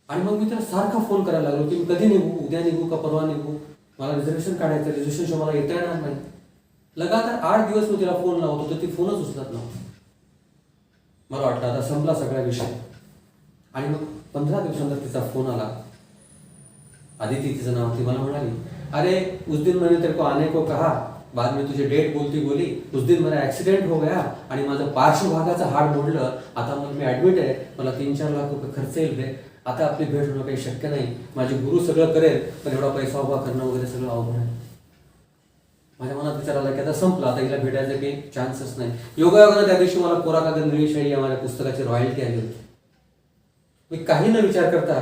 आणि मग मी त्याला सारखा फोन करायला लागलो की मी कधी निघू, उद्या निघू का परवा निघू, मला रिझर्वेशन काढायचं, रिझर्वेशन शिवाय मला येता येणार नाही. लगातार 8 दिवस मी तिला फोन लावतो तर ती फोनच उचलत नव्हती. मला वाटलं आता संपला सगळा विषय. आणि मग 15 दिवसांनंतर तिचा फोन आला. आदिती तिचं नाव. ती मला म्हणाली, अरे उस दिन मैंने तेरे को आने को कहा, बाद में तुझे डेट बोलती बोली, उस दिन मेरा ऍक्सिडेंट हो गया आणि माझं पार्श्वभागाचं हाड मोडलं. आता मग मी ऍडमिट आहे, मला 3-4 लाख रुपये खर्च येईल रे. आता आपली भेट होणं काही शक्य नाही. माझे गुरु सगळं करेल, पण एवढा पैसा उभा करणं वगैरे सगळं अवघड आहे. माझ्या मनात विचार आला की आता संपलं, आता हिला भेटायचं काही चान्सच नाही. योगायोगानं त्या दिवशी मला कोरा कागद निळी शाई या माझ्या पुस्तकाची रॉयल्टी आली होती. मी काही न विचार करता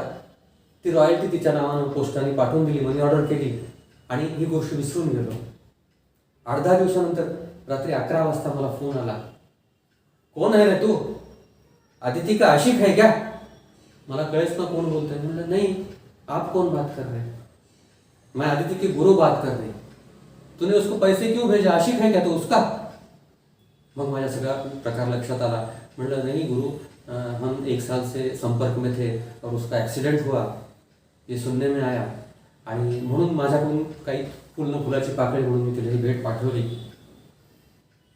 ती रॉयल्टी तिच्या नावानं पोस्टाने पाठवून दिली, मनी ऑर्डर केली आणि ही गोष्ट विसरून गेलो. 8-10 दिवसानंतर रात्री 11 वाजता मला फोन आला. कोण आहे रे तू? आदिती का आशिक है क्या? मला कळेच ना कोण बोलतोय. म्हणलं नाही, आप कौन बात कर रहे हैं? मैं आदिति के गुरु बात कर रही. तूने उसको पैसे क्यों भेजा? आशिक है क्या तो उसका? मग माझ्या सगळा प्रकार लक्षात आला. म्हणलं नहीं गुरु, हम 1 साल से संपर्क में थे और उसका एक्सीडेंट हुआ, ये सुनने में आया आणि म्हणून माझ्याकडून काही फुलाची पाकळी म्हणून मी तिला ही भेट पाठवली.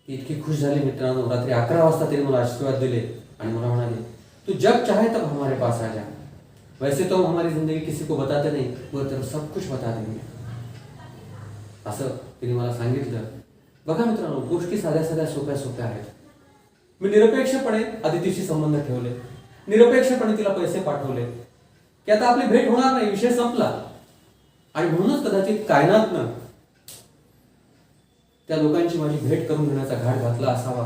ती इतकी खुश झाली मित्रांनो. रात्री 11 वाजता तिने मला आशीर्वाद दिले आणि मला म्हणाले, तू जब चाहे तब हमारे पास आ जा. वैसे तो हम हमारी जिंदगी किसी को बताते नहीं, वो तेरे सब कुछ बता देंगे. असं तिने मला सांगितलं. बघा मित्रांनो, गोष्टी साध्या साध्या सोप्या सोप्या आहेत. मी निरपेक्षपणे आदितीशी संबंध ठेवले, निरपेक्षपणे तिला पैसे पाठवले की आता आपली भेट होणार नाही, विषय संपला. आणि म्हणूनच कदाचित कायनातनं त्या लोकांची माझी भेट करून घेण्याचा घाट घातला असावा.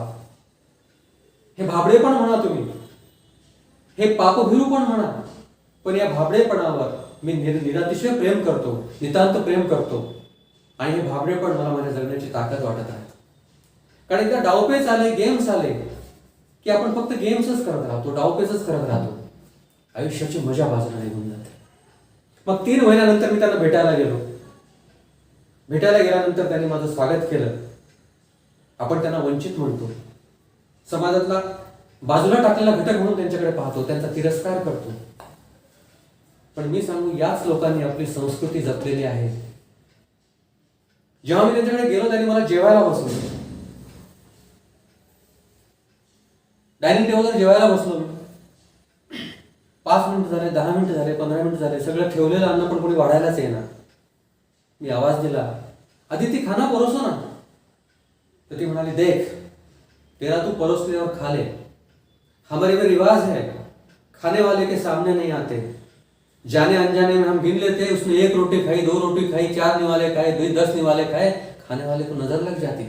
हे भाबडेपण म्हणा तुम्ही, हे पापभिरू पण म्हणा, पण या भाबडेपणावर मी निरातिशय प्रेम करतो, नितांत प्रेम करतो. आणि हे भाबडेपण मला माझ्या जगण्याची ताकद वाटत आहे. कारण एकदा डावपेच आले, गेम्स आले की आपण फक्त गेम्सच करत राहतो, डावपेचच करत राहतो. आयुष्याची मजा बाजूला निघून जाते. मग 3 महिन्यानंतर मी त्यांना भेटायला गेलो. भेटायला गेल्यानंतर त्यांनी माझं स्वागत केलं. आपण त्यांना वंचित म्हणतो, समाजातला बाजूला टाकलेला घटक म्हणून त्यांच्याकडे पाहतो, त्यांचा तिरस्कार करतो. पण मी सांगू, याच लोकांनी आपली संस्कृती जपलेली आहे. जेव्हा मी त्यांच्याकडे गेलो, त्यांनी मला जेवायला बसवलं. डायनिंग टेबलवर जेवायला बसलो मी. 5 मिनिटं झाले, 10 मिनिटं झाले, 15 मिनिटं झाले, सगळं ठेवलेलं अन्न पण कोणी वाढायलाच येणार. मी आवाज दिला, आदिती खाना परोसो ना. तर ती म्हणाली, देख तेरा तू परोसले और खा ले. हमारे में रिवाज है, खाने वाले के सामने नहीं आते. जाने अनजाने में हम गिन लेते हैं, उसने 1 रोटी खाई, 2 रोटी खाई, 4 निवाले खाए, 10 निवाले खाए, खाने वाले को नजर लग जाती.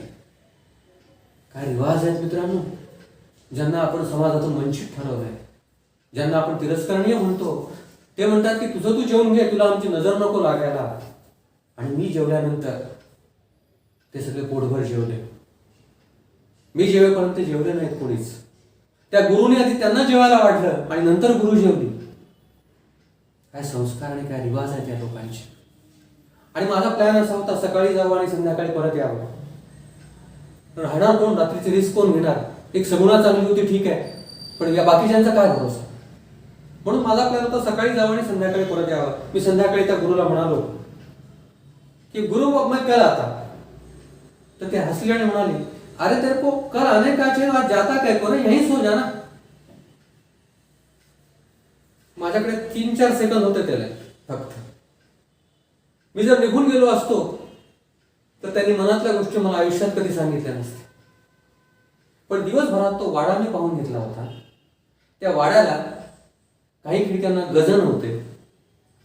काय रिवाज आहेत मित्रांनो, ज्यांना आपण समाजातून वंचित ठरवलंय, ज्यांना आपण तिरस्करणीय म्हणतो. ते म्हणतात की तुझं तू जेवून घे, तुला आमची नजर नको लागायला. आणि मी जेवल्यानंतर ते सगळे पोटभर जेवले. मी जेवेपर्यंत जेवले नाहीत कोणीच. त्या गुरुने आधी त्यांना जेवायला वाटलं आणि नंतर गुरु जेवली. काय संस्कार आणि काय रिवाज आहेत या लोकांचे. आणि माझा प्लॅन असा होता, सकाळी जावं आणि संध्याकाळी परत यावं. राहणार कोण, रात्रीची रिस्क कोण घेणार. एक सगुणा चांगली होती ठीक आहे, पण या बाकीच्यांचा काय भरोसा. म्हणून माझा प्लॅन होता सकाळी जावं आणि संध्याकाळी परत यावं. मी संध्याकाळी त्या गुरुला म्हणालो की गुरु मैं कल आता. तर ते हसली आणि म्हणाली, अरे तेरे को कल आने का चाहिए, आज जाता काय को रे, यहीं सो जाना. माझ्याकडे 3-4 सेकंद होते त्याला फक्त. मी जर निघून गेलो असतो तर त्यांनी मनातल्या गोष्टी मला आयुष्यात कधी सांगितल्या नसत्या. पण दिवसभरात तो वाडा मी पाहून घेतला होता. त्या वाड्याला काही खिडक्यांना गजन होते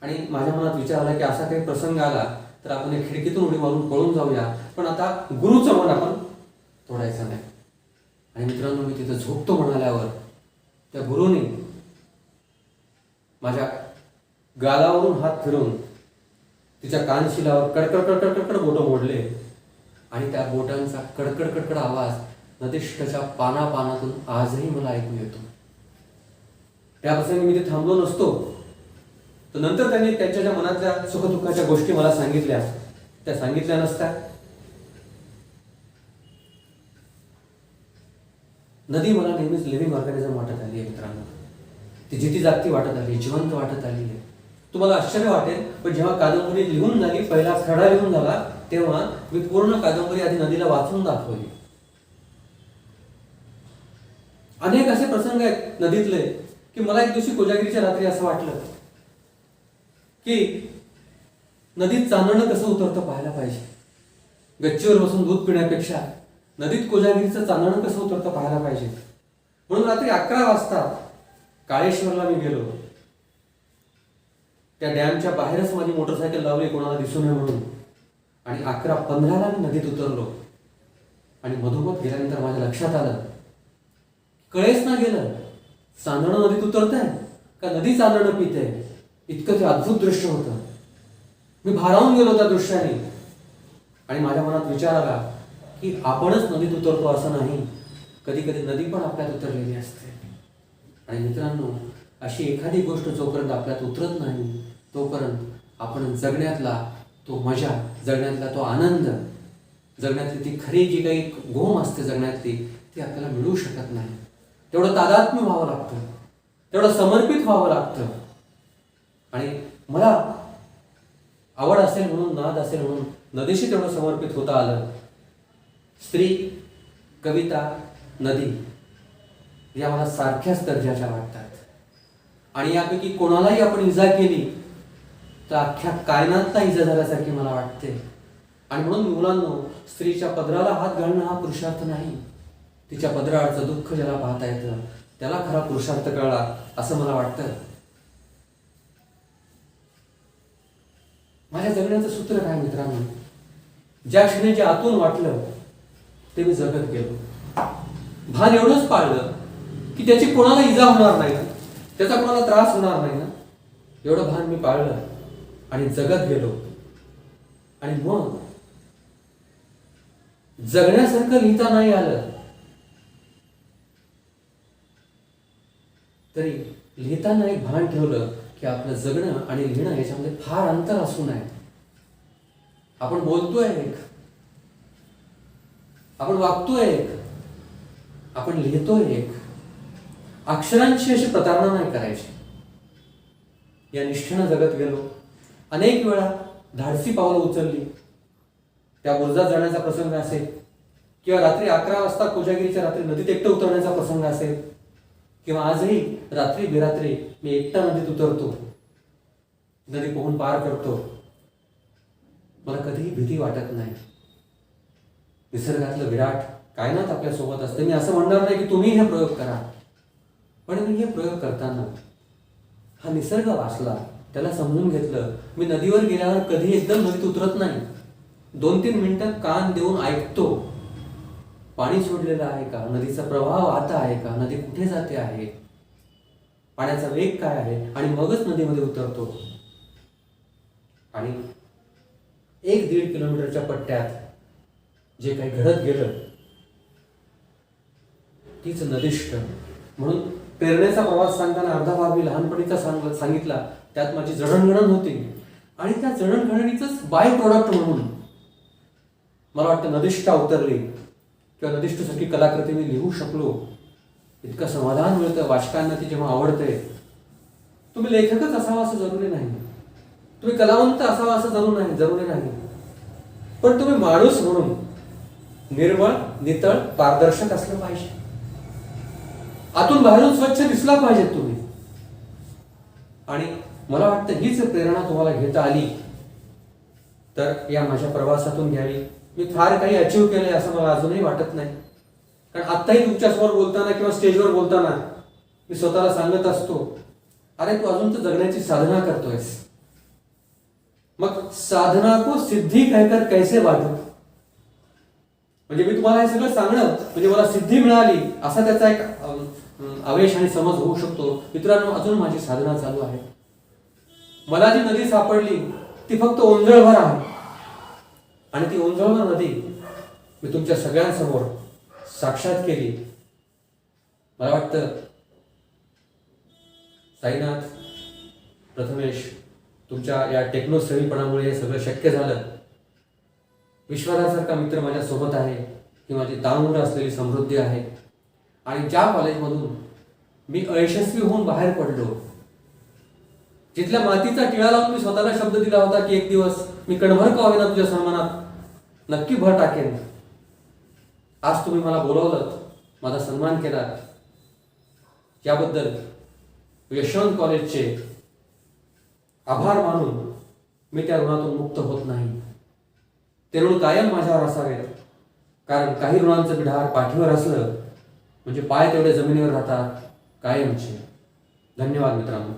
आणि माझ्या मनात विचार आला की असा काही प्रसंग आला तर आपण एक खिडकीतून उडी मारून पळून जाऊया, पण आता गुरुचं मन आपण तोडायचं नाही. आणि मित्रांनो, मी तिथं झोपतो म्हणाल्यावर त्या गुरुने माझ्या गालावरून हात फिरवून तिच्या कानशिलावर कडकड कडकड कडकड बोटं मोडले आणि त्या बोटांचा कडकड कडकड आवाज नदीष्टच्या पानापानातून आजही मला ऐकू येतो. त्या प्रसंगी मी ते थांबलो नसतो तर नंतर त्यांनी त्यांच्या ज्या मनातल्या सुखदुःखाच्या गोष्टी मला सांगितल्या, त्या सांगितल्या नसत्या. नदी मला नेहमीच लिव्हिंग ऑर्गॅनिझम वाटत आली आहे मित्रांनो. ती जिती जागती वाटत आली, जिवंत वाटत आली आहे. तुम्हाला आश्चर्य वाटेल, पण जेव्हा कादंबरी लिहून झाली, पहिला खडा लिहून झाला, तेव्हा मी पूर्ण कादंबरी आधी नदीला वाचून दाखवली. अनेक असे प्रसंग आहेत नदीतले की मला एक दिवशी कोजागिरीच्या रात्री असं वाटलं की नदीत चांदणं कसं उतरतं पाहायला पाहिजे. गच्चीवर बसून दूध पिण्यापेक्षा नदीत कोजागिरीचं चांदणं कसं उतरतं पाहायला पाहिजे. म्हणून रात्री 11 वाजता काळेश्वरला मी गेलो. त्या डॅमच्या बाहेरच माझी मोटरसायकल लावली कोणाला दिसू नये म्हणून, आणि 11:15ला मी नदीत उतरलो. आणि मधोमध गेल्यानंतर माझ्या लक्षात आलं, कळेच ना गेलं चांदणं नदीत उतरतंय का नदी चांदणं पिते. इतकं ते अद्भुत दृश्य होतं. मी भारावून गेलो त्या दृश्याने. आणि माझ्या मनात विचार आला की आपणच नदीत उतरतो असं नाही, कधी कधी नदी पण आपल्यात उतरलेली असते. आणि मित्रांनो, अशी एखादी गोष्ट जोपर्यंत आपल्यात उतरत नाही तोपर्यंत आपण जगण्यातला तो मजा, जगण्यातला तो आनंद, जगण्यातली ती खरी जी काही गोम असते जगण्यातली, ती आपल्याला मिळू शकत नाही. तेवढं तादात्म्य व्हावं लागतं, तेवढं समर्पित व्हावं लागतं. आणि मला आवड असेल म्हणून, नाद असेल म्हणून नदीशी तेवढं समर्पित होता आलं. स्त्री, कविता, नदी या मला सारख्याच दर्जाच्या वाटतात. आणि यापैकी कोणालाही आपण इजा केली तर अख्ख्या कायनातला इजा झाल्यासारखी मला वाटते. आणि म्हणून मुलांनो, स्त्रीच्या पदराला हात घालणं हा पुरुषार्थ नाही. तिच्या पदराचं दुःख ज्याला पाहता येतं त्याला खरा पुरुषार्थ कळला असं मला वाटतं. माझ्या जगण्याचं सूत्र काय मित्रांनो, ज्या क्षणी जे आतून वाटलं ते मी जगत गेलो. भान एवढंच पाळलं की त्याची कोणाला इजा होणार नाही, त्याचा कोणाला त्रास होणार नाही ना, एवढं भान मी पाळलं आणि जगत गेलो. आणि मग जगण्यासारखं लिहिता नाही आलं तरी लिहिताना एक भान ठेवलं की आपलं जगणं आणि लिहिणं याच्यामध्ये फार अंतर असू नये. आपण बोलतोय एक, आपण वागतोय एक, आपण लिहितोय एक. अक्षरांची अशी प्रतारणा नाही करायची. या निष्ठेनं जगत गेलो. अनेक वेळा धाडसी पावलं उचलली. त्या बुरुजात जाण्याचा प्रसंग असेल किंवा रात्री 11 वाजता कोजागिरीच्या रात्री नदीत एकटं उतरण्याचा प्रसंग असेल किंवा आजही रात्री बेरात्री मी एकटा नदीत उतरतो, नदी पोहून पार करतो. मला कधीही भीती वाटत नाही. निसर्गातलं विराट कायनात आपल्या सोबत असते. मी असं म्हणणार नाही की तुम्ही हे प्रयोग करा, पण मी हे प्रयोग करताना हा निसर्ग वाचला, त्याला समजून घेतलं. मी नदीवर गेल्यावर कधी एकदम नदीत उतरत नाही. 2-3 मिनिटं कान देऊन ऐकतो, पाणी सोडलेलं आहे का, नदीचा प्रवाह वाहता आहे का, नदी कुठे जाते आहे, पाण्याचा वेग काय आहे, आणि मगच नदीमध्ये उतरतो. आणि 1-1.5 किलोमीटरच्या पट्ट्यात जे काही घडत गेलं तीच नदीष्ट. म्हणून पेरण्याचा प्रवास सांगताना अर्धा भाग मी लहानपणीचा सांगितला. त्यात माझी जडणघडण होती आणि त्या जडणघडणीचंच बाय प्रोडक्ट म्हणून मला वाटतं नदीष्टा उतरली किंवा नदीष्टसारखी कलाकृती मी लिहू शकलो. इतकं समाधान मिळतं वाचकांना ती जेव्हा आवडते. तुम्ही लेखकच असावा असं जरुरी नाही, तुम्ही कलावंत असावा असं जरुरी नाही, पण तुम्ही माणूस म्हणून निर्मळ, नितळ, पारदर्शक असलं पाहिजे. आतून बाहेरून स्वच्छ दिसला पाहिजेत तुम्ही. आणि मला वाटतं हीच प्रेरणा तुम्हाला घेता आली तर या माझ्या प्रवासातून घ्यावी. मी फार काही अचीव केलंय असं मला अजूनही वाटत नाही. कारण आत्ताही तुमच्यासमोर बोलताना किंवा स्टेजवर बोलताना मी स्वतःला सांगत असतो, अरे तू अजून तर जगण्याची साधना करतोयस. मग साधना को सिद्धी कहकर कैसे बांधू. म्हणजे मी तुम्हाला हे सगळं सांगणं म्हणजे मला सिद्धी मिळाली असा त्याचा एक आवेश आणि समज होऊ शकतो. मित्रांनो, अजून माझी साधना चालू आहे. मला जी नदी सापडली ती फक्त ओंजळभर आहे आणि ती ओंजळभर नदी मी तुमच्या सगळ्यांसमोर साक्षात केली. मला वाटतं साईनाथ, प्रथमेश, तुमच्या या टेक्नोसेवीपणामुळे हे सगळं शक्य झालं. विश्वासारखा मित्र माझ्या सोबत आहे, ही माझी तांबूळ असलेली समृद्धी आहे. आणि ज्या कॉलेजमधून मी अयशस्वी होऊन बाहेर पडलो, जिथल्या मातीचा टिळा लावून मी स्वतःला शब्द दिला होता की एक दिवस मी कणभर का होईना तुझ्या सन्मानात नक्की भर टाकेन, आज तुम्ही मला बोलवलं, माझा सन्मान केला, याबद्दल यशवंत कॉलेजचे आभार मानून मी त्या ऋणातून मुक्त होत नाही. ते ऋण कायम माझ्यावर असावे, कारण काही ऋणांचं बिढार पाठीवर असलं म्हणजे पाय तेवढे जमिनीवर राहतात कायमचे. धन्यवाद मित्रांनो.